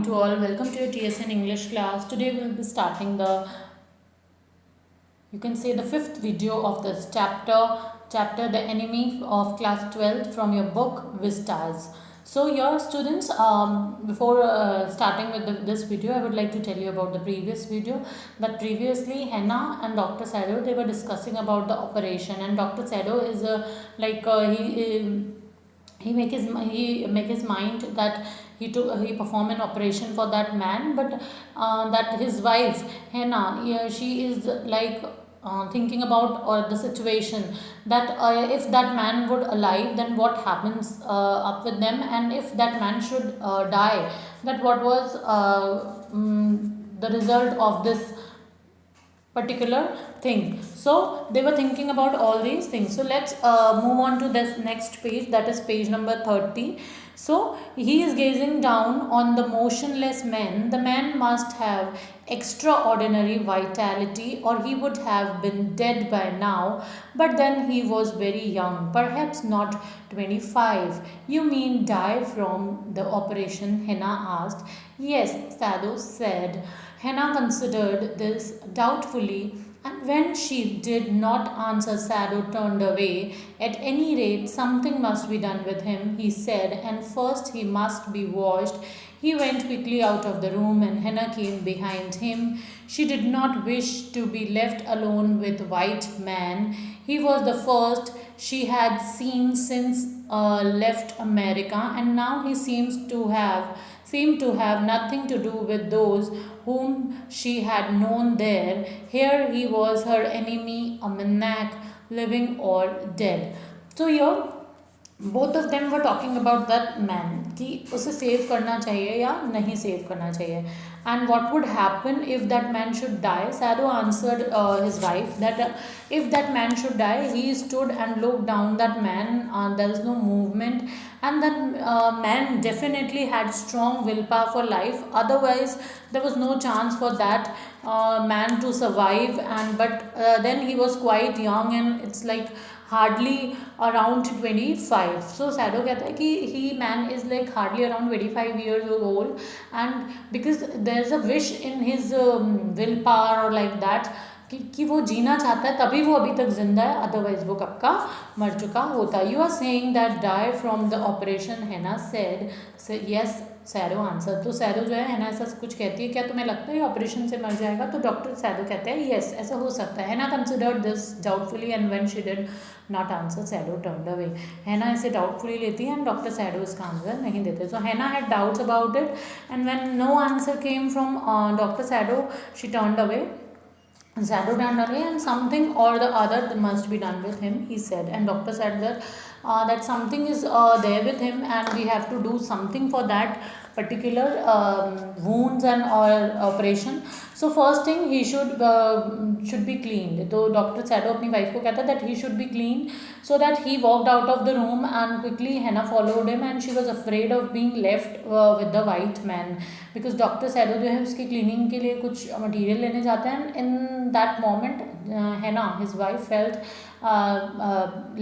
to all. Welcome to your TSN English class. Today we will be starting you can say the fifth video of this chapter The Enemy of Class 12 from your book Vistas. So your students, before starting with this video, I would like to tell you about the previous video. That previously Henna and Dr. Sado, they were discussing about the operation, and Dr. Sado is he make his mind that he perform an operation for that man, but that his wife Henna, yeah, she is thinking about the situation that if that man would alive, then what happens up with them, and if that man should die, that what was the result of this particular thing. So they were thinking about all these things. So let's move on to this next page, that is page number 30. So he is gazing down on the motionless man. The man must have extraordinary vitality, or he would have been dead by now. But then he was very young, perhaps not 25. You mean die from the operation? Henna asked. Yes, Sado said. Henna considered this doubtfully, and when she did not answer, Sado turned away. At any rate, something must be done with him, he said, and first he must be washed. He went quickly out of the room, and Henna came behind him. She did not wish to be left alone with White Man. He was the first she had seen since left America, and now he seemed to have nothing to do with those whom she had known there. Here he was her enemy, a maniac, living or dead. So here both of them were talking about that man कि उसे save करना चाहिए या नहीं save करना चाहिए, and what would happen if that man should die. Sado answered his wife that if that man should die, he stood and looked down that man, there is no movement, and that man definitely had strong willpower for life, otherwise there was no chance for that man to survive. And but then he was quite young, and it's like hardly around 25. So Sado कहता है कि he man is like hardly around 25 years old, and because there's a wish in his willpower or like that कि वो जीना चाहता है, तभी वो अभी तक जिंदा है, अदरवाइज वो कब का मर चुका होता. You are saying that die from the operation, Hana said. Yes, Sado answer. तो सैडो जो है हैना ऐसा कुछ कहती है, क्या तुम्हें लगता है ऑपरेशन से मर जाएगा? तो डॉक्टर सैडो कहते हैं यस, ऐसा हो सकता है. Hana considered this doubtfully, and when she did not answer, Sado turned away. Hana इसे डाउटफुली लेती है, एंड डॉक्टर सैडो इसका आंसर नहीं देते. So Hana had doubts about it, and when no answer came from doctor Sado, she turned away. Sado turned away, and something or the other must be done with him, he said. And doctor said that something is there with him, and we have to do something for that particular wounds and or operation. So first thing, he should be cleaned. तो doctor shadow अपनी wife को कहता that he should be cleaned. So that he walked out of the room, and quickly Henna followed him, and she was afraid of being left with the white man, because doctor shadow जो है उसकी cleaning के लिए कुछ material लेने जाता है. In that moment, Henna, his wife, felt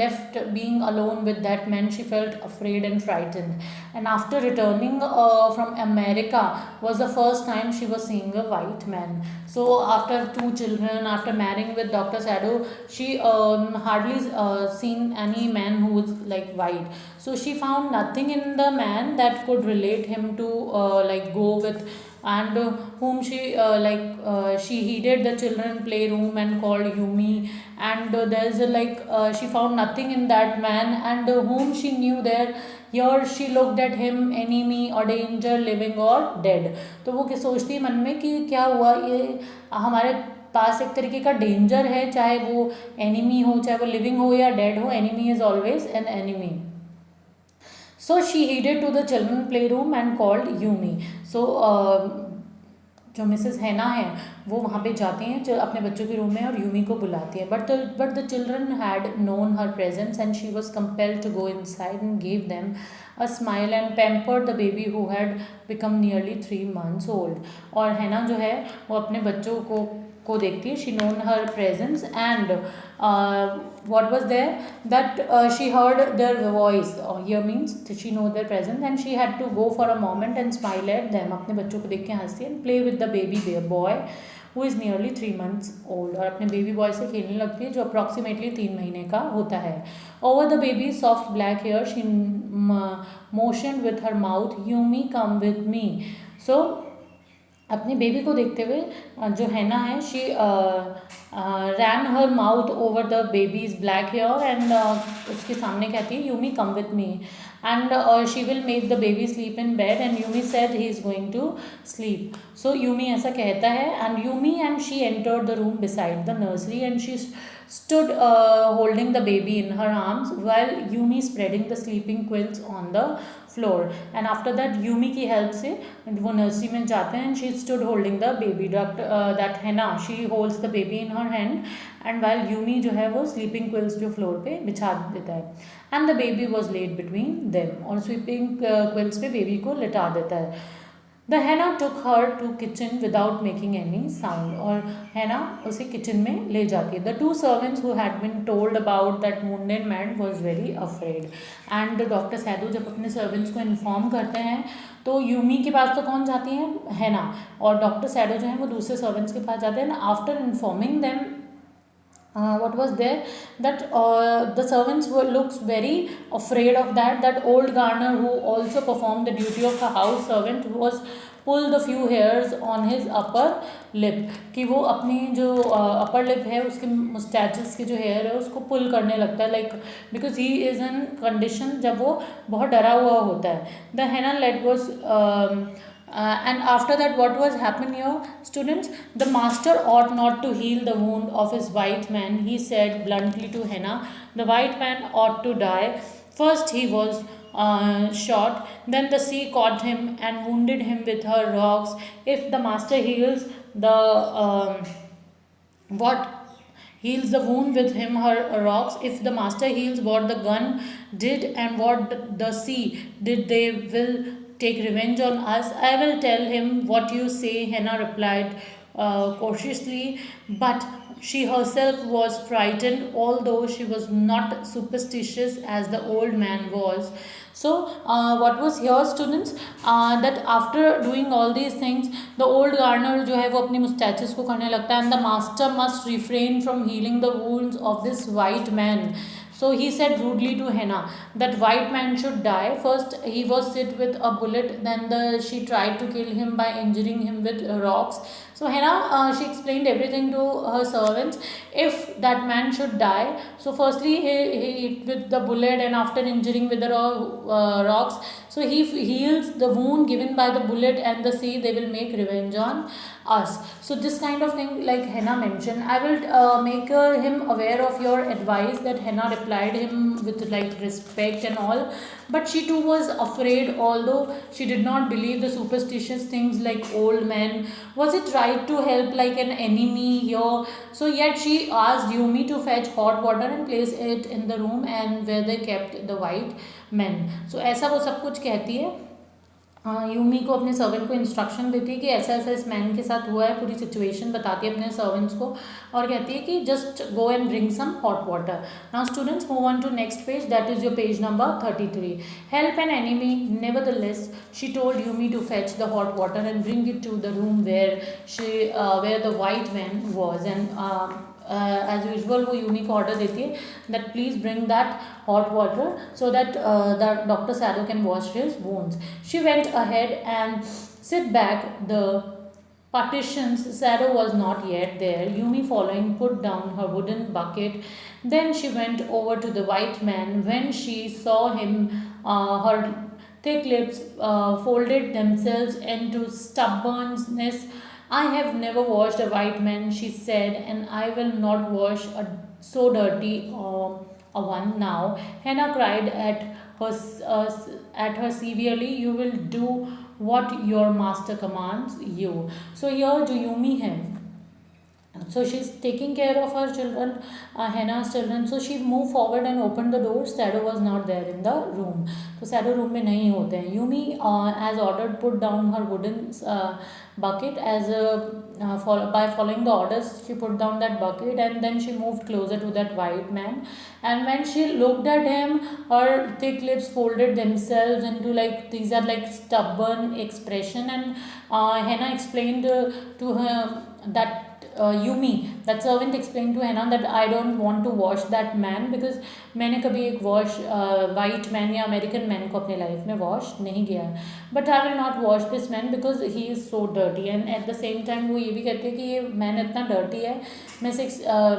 left being alone with that man. She felt afraid and frightened, and after returning from America was the first time she was seeing a white man. So after 2 children, after marrying with Dr. Sado, she hardly seen any man who was like white. So she found nothing in the man that could relate him to like go with, and whom she heeded the children playroom and called Yumi. And there's she found nothing in that man, and whom she knew there. Here she looked at him, enemy or danger, living or dead. तो वो सोचती है मन में कि क्या हुआ, ये हमारे पास एक तरीके का डेंजर है, चाहे वो एनिमी हो, चाहे वो लिविंग हो या डेड हो. Enemy is always an enemy. So she headed to the children playroom and called Yumi. So जो मिसेस हैना है वो वहाँ पे जाती हैं अपने बच्चों के रूम में, और यूमी को बुलाती है. But the children had known her presence, and she was compelled to go inside and give them a smile and pampered the baby who had become nearly 3 months old. और Hana जो है वो अपने बच्चों को को देखती है, she known her presence and what was there that she heard their voice, here means she know their presence and she had to go for a moment and smile at them, अपने बच्चों को देख के हंसती है, and play with the baby boy who is nearly 3 months old, और अपने baby boy से खेलने लगती है जो अप्रॉक्सीमेटली 3 महीने का होता है. Over the baby soft black hair she motion with her mouth, Yumi come with me. So अपने बेबी को देखते हुए जो हैना है, she ran her mouth over the baby's black hair and उसके सामने कहती है Yumi come with me and she will make the baby sleep in bed and Yumi said he is going to sleep. So Yumi ऐसा कहता है and Yumi and she entered the room beside the nursery and she stood holding the baby in her arms while Yumi spreading the sleeping quilts on the floor. And after that Yumi की help से वो nursery में जाते हैं and she stood holding the baby. that Hannah, she holds the baby in her hand and while Yumi जो है वो sleeping quilts जो floor पे बिछा देता है and the baby was laid between them, और sleeping quilts पे baby को लिटा देता है. The Hannah took her to kitchen without making any sound, और Hannah उसे kitchen में ले जाती है. The two servants who had been told about that wounded man was very afraid. And Dr. Sadhu जब अपने servants को inform करते हैं तो यूमी के पास तो कौन जाती है, Hannah, और डॉक्टर सैडो जो है वो दूसरे सर्वेंट्स के पास जाते हैं. After informing them what was there that the servants were looks very afraid of that old gardener who also performed the duty of a house servant was pull the few hairs on his upper lip, कि वो अपनी जो upper lip है उसके mustaches के जो hair है उसको pull करने लगता है, like because he is in condition जब वो बहुत डरा हुआ होता है. The Hannah led was and after that what was happening here, students, the master ought not to heal the wound of his white man, he said bluntly to Hannah. The white man ought to die. First he was shot, then the sea caught him and wounded him with her rocks. If the master heals the what heals the wound with him her rocks, if the master heals what the gun did and what the sea did, they will take revenge on us. I will tell him what you say, Hannah replied cautiously, but she herself was frightened, although she was not superstitious as the old man was. So what was here, students, that after doing all these things the old gardener जो है वो अपनी mustaches को करने लगता है and the master must refrain from healing the wounds of this white man. So he said rudely to Hannah that white man should die. First he was hit with a bullet, then she tried to kill him by injuring him with rocks. So Hannah she explained everything to her servants. If that man should die, so firstly he hit with the bullet and after injuring with the rocks, so he heals the wound given by the bullet and the sea they will make revenge on us. So this kind of thing like Hannah mentioned, I will make him aware of your advice. That Hannah replied him with like respect and all, but she too was afraid, although she did not believe the superstitious things like old men. Was it right to help like an enemy here? So yet she asked Yumi to fetch hot water and place it in the room and where they kept the white men. So ऐसा वो सब कुछ कहती है. Yumi को अपने servant को instruction देती है कि ऐसा ऐसा इस मैन के साथ हुआ है, पूरी सिचुएशन बताती है अपने सर्वेंट्स को और कहती है कि just go and bring some hot water. Now students move on to next page, that is your page number 33. Help an enemy nevertheless she told Yumi to fetch the hot water and bring it to the room where the white man was. And as usual वो Yumi को order देती है that please bring that hot water so that that Dr. Sadhu can wash his wounds. She went ahead and sit back the partitions. Sadhu was not yet there. Yumi following put down her wooden bucket. Then she went over to the white man. When she saw him, her thick lips folded themselves into stubbornness. I have never washed a white man, she said, and I will not wash a so dirty a one now. Hannah cried at her severely. You will do what your master commands you. So here जो Yumi है So she's taking care of her children, Hannah's children. So she moved forward and opened the door. Shadow was not there in the room. तो Shadow room में नहीं होते हैं. Yumi, as ordered, put down her wooden bucket by following the orders. She put down that bucket and then she moved closer to that white man. And when she looked at him, her thick lips folded themselves into like these are like stubborn expression. And Hannah explained to her that Yumi, that servant explained to Hannah that I don't want to wash that man because मैंने कभी एक wash white man या American man को अपने life में wash नहीं किया है, but I will not wash this man because he is so dirty. And eight the same time वो ये भी कहती है कि ये मैन इतना डर्टी है, मैं इसे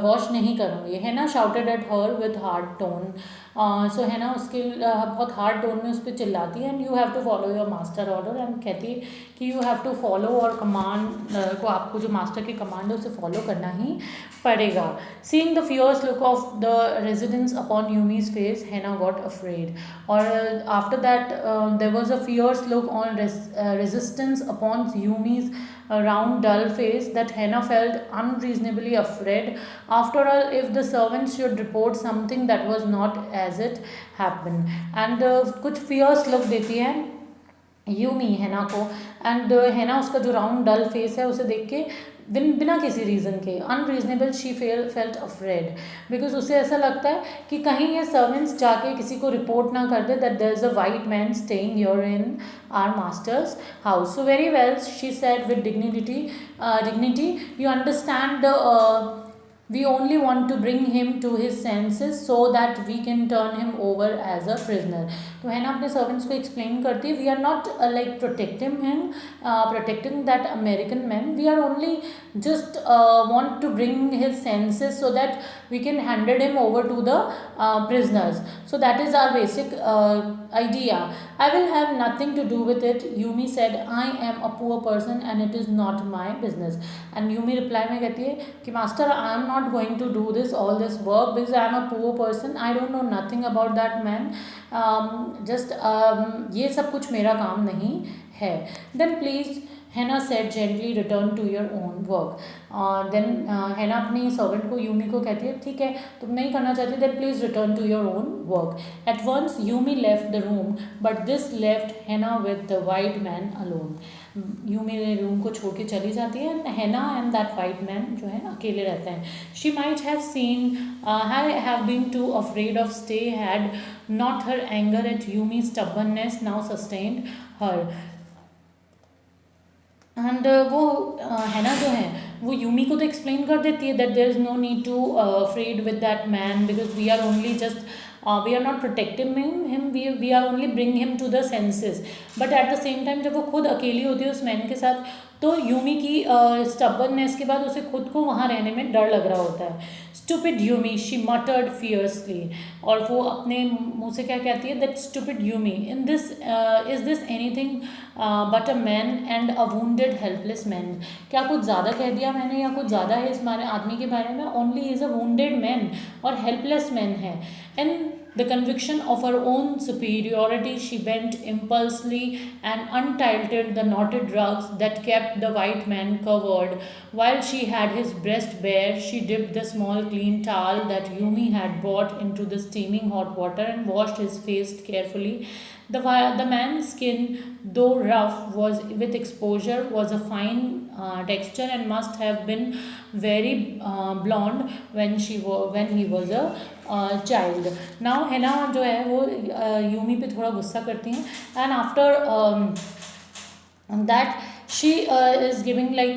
वॉश नहीं करूँगी. Hana, shouted at her with hard tone. So Hana, उसके बहुत हार्ड टोन में उस पर चिल्लाती है. And you have to follow your master order. And कहती है कि यू हैव टू फॉलो, और कमांड को आपको जो मास्टर की कमांड है उसे फॉलो करना ही पड़ेगा. Seeing the fierce look of the residents upon Yumi's face, Hana got afraid. और after that there was a fierce look on resistance upon Yumi's round dull face that Hannah felt unreasonably afraid. After all, if the servants should report something that was not as it happened. And कुछ fierce look देती है Yumi हैना को. And हैना उसका जो round डल face है उसे देख के बिना किसी रीज़न के unreasonable she felt afraid, because उसे ऐसा लगता है कि कहीं ये सर्वेंट्स जाके किसी को रिपोर्ट ना कर दे that there is a white man staying your in our master's house. So very well she said with dignity, you understand we only want to bring him to his senses so that we can turn him over as a prisoner. तो है ना, अपने servants को explain करती है, we are not like protecting that American man, we are only just want to bring his senses so that we can hand him over to the prisoners. So that is our basic idea. I will have nothing to do with it, Yumi said. I am a poor person and it is not my business. And Yumi reply में कहती है कि master, I am not going to do all this work because I am a poor person. I don't know nothing about that man. ये सब कुछ मेरा काम नहीं है. Then please, Hannah said gently, return to your own work. Then Hannah अपनी servant को, Yumi को कहती है ठीक है तुम नहीं करना चाहती, then please return to your own work. At once Yumi left the room, but this left Hannah with the white man alone. Yumi ने रूम को छोड़ के चली जाती है. Hannah and that white man जो है अकेले रहते हैं. She might have seen, have been too afraid of stay had not her anger at Yumi's stubbornness now sustained her. And वो हैना जो है वो यूमी को तो एक्सप्लेन कर देती है that there is no need to afraid with that man because we are only just we are not protecting him, we are only bring him to the senses. But at the same time जब वो खुद अकेली होती है उस man के साथ, तो यूमी की स्टबर्ननेस के बाद उसे खुद को वहाँ रहने में डर लग रहा होता है. Stupid Yumi, she मटर्ड fiercely. और वो अपने मुँह से क्या कहती है, that stupid Yumi, in this is this anything but a man and a wounded helpless man. क्या कुछ ज़्यादा कह दिया मैंने या कुछ ज़्यादा है इस हमारे आदमी के बारे में? Only is a wounded man और हेल्पलेस मैन है. And the conviction of her own superiority, she bent impulsively and untightened the knotted rugs that kept the white man covered. While she had his breast bare, she dipped the small clean towel that Yumi had brought into the steaming hot water and washed his face carefully. The man's skin, though rough was with exposure, was a fine texture and must have been very blonde when he was a child. Now Hannah जो है वो Yumi पे थोड़ा गुस्सा करती हैं. And after that she is giving like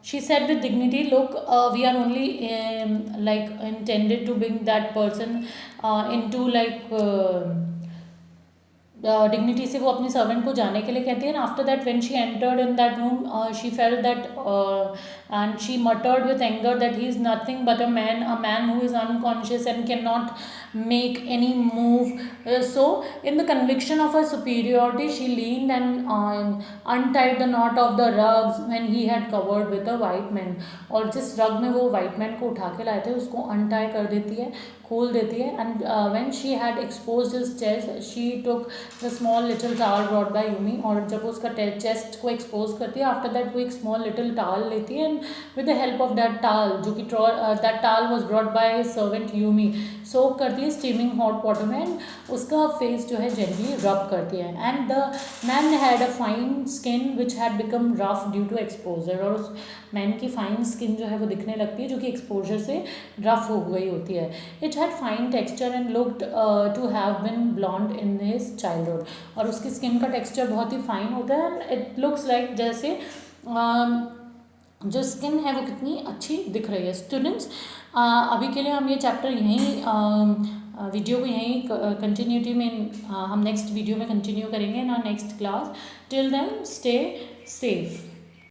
she said with dignity, look, we are only like intended to bring that person into like dignity से वो अपने सर्वेंट को जाने के लिए कहती है. After that when she entered in that room she felt that and she मटर्ड with anger that he is nothing but a man who is unconscious and can not make any move. So in the conviction of her superiority, she leaned and untied the knot of the rugs when he had covered with a white man. और जिस rug में वो white man को उठा के लाए थे उसको untie कर देती है, खोल देती है. And when she had exposed his chest, she took the small little towel brought by Yumi. और जब वो उसका chest को expose करती है, after that वो एक small little towel लेती है, and with the help of that towel, जो कि that towel was brought by his servant Yumi, soak करती है steaming hot water में, and उसका face जो है gently rub करती है. And the man had a fine skin which had become rough due to exposure. और उस मैन की फाइन स्किन जो है वो दिखने लगती है जो कि एक्सपोजर से रफ हो गई होती है. It had fine texture and looked to have been blond in his childhood. और उसकी स्किन का टेक्सचर बहुत ही फाइन होता है एंड इट लुक्स लाइक जैसे जो स्किन है वो कितनी अच्छी दिख रही है. स्टूडेंट्स, अभी के लिए हम ये चैप्टर यहीं वीडियो को यहीं कंटिन्यूटी में हम नेक्स्ट वीडियो में कंटिन्यू करेंगे in our next class. Till then stay safe.